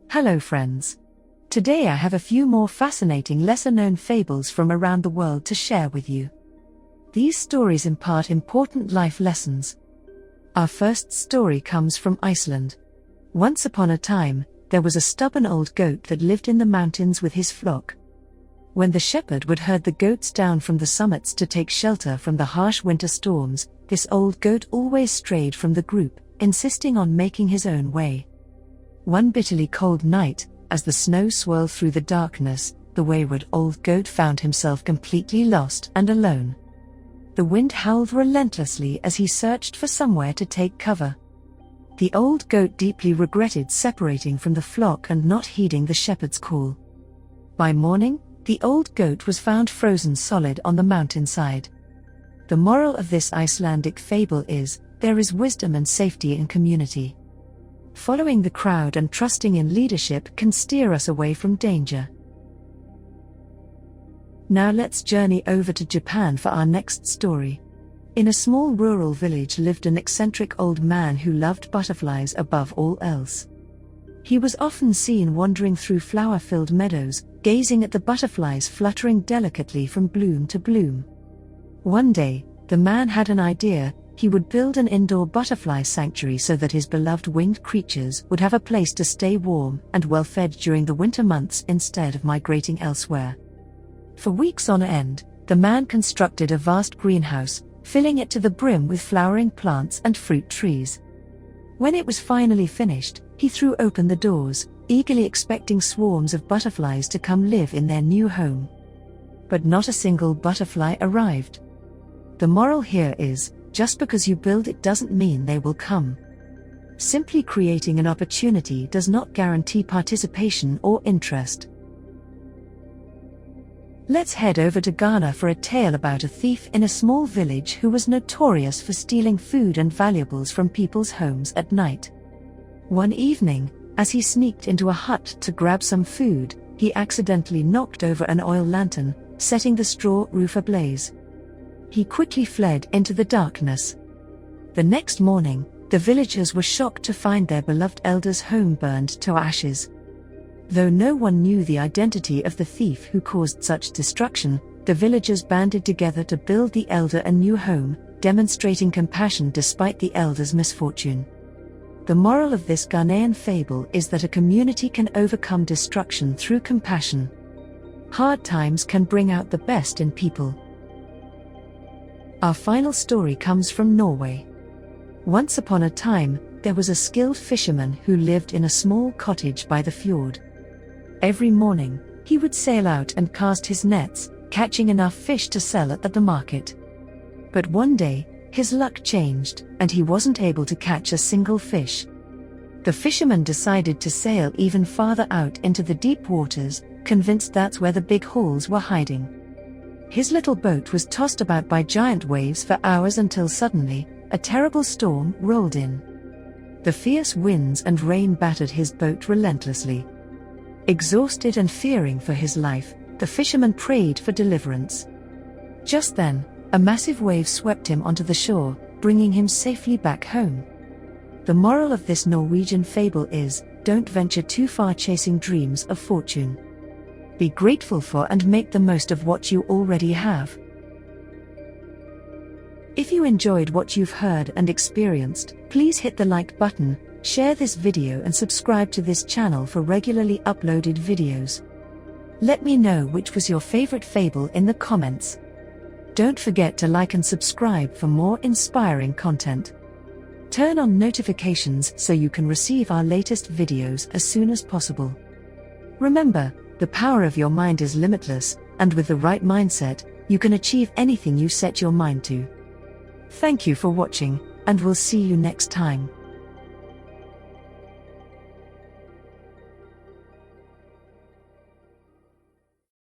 Hello friends. Today I have a few more fascinating lesser-known fables from around the world to share with you. These stories impart important life lessons. Our first story comes from Iceland. Once upon a time, there was a stubborn old goat that lived in the mountains with his flock. When the shepherd would herd the goats down from the summits to take shelter from the harsh winter storms, this old goat always strayed from the group, insisting on making his own way. One bitterly cold night, as the snow swirled through the darkness, the wayward old goat found himself completely lost and alone. The wind howled relentlessly as he searched for somewhere to take cover. The old goat deeply regretted separating from the flock and not heeding the shepherd's call. By morning, the old goat was found frozen solid on the mountainside. The moral of this Icelandic fable is, there is wisdom and safety in community. Following the crowd and trusting in leadership can steer us away from danger. Now let's journey over to Japan for our next story. In a small rural village lived an eccentric old man who loved butterflies above all else. He was often seen wandering through flower-filled meadows, gazing at the butterflies fluttering delicately from bloom to bloom. One day, the man had an idea. He would build an indoor butterfly sanctuary so that his beloved winged creatures would have a place to stay warm and well-fed during the winter months instead of migrating elsewhere. For weeks on end, the man constructed a vast greenhouse, filling it to the brim with flowering plants and fruit trees. When it was finally finished, he threw open the doors, eagerly expecting swarms of butterflies to come live in their new home. But not a single butterfly arrived. The moral here is, just because you build it doesn't mean they will come. Simply creating an opportunity does not guarantee participation or interest. Let's head over to Ghana for a tale about a thief in a small village who was notorious for stealing food and valuables from people's homes at night. One evening, as he sneaked into a hut to grab some food, he accidentally knocked over an oil lantern, setting the straw roof ablaze. He quickly fled into the darkness. The next morning, the villagers were shocked to find their beloved elder's home burned to ashes. Though no one knew the identity of the thief who caused such destruction, the villagers banded together to build the elder a new home, demonstrating compassion despite the elder's misfortune. The moral of this Ghanaian fable is that a community can overcome destruction through compassion. Hard times can bring out the best in people. Our final story comes from Norway. Once upon a time, there was a skilled fisherman who lived in a small cottage by the fjord. Every morning, he would sail out and cast his nets, catching enough fish to sell at the market. But one day, his luck changed, and he wasn't able to catch a single fish. The fisherman decided to sail even farther out into the deep waters, convinced that's where the big hauls were hiding. His little boat was tossed about by giant waves for hours until suddenly, a terrible storm rolled in. The fierce winds and rain battered his boat relentlessly. Exhausted and fearing for his life, the fisherman prayed for deliverance. Just then, a massive wave swept him onto the shore, bringing him safely back home. The moral of this Norwegian fable is, don't venture too far chasing dreams of fortune. Be grateful for and make the most of what you already have. If you enjoyed what you've heard and experienced, please hit the like button, share this video and subscribe to this channel for regularly uploaded videos. Let me know which was your favorite fable in the comments. Don't forget to like and subscribe for more inspiring content. Turn on notifications so you can receive our latest videos as soon as possible. Remember, the power of your mind is limitless, and with the right mindset, you can achieve anything you set your mind to. Thank you for watching, and we'll see you next time.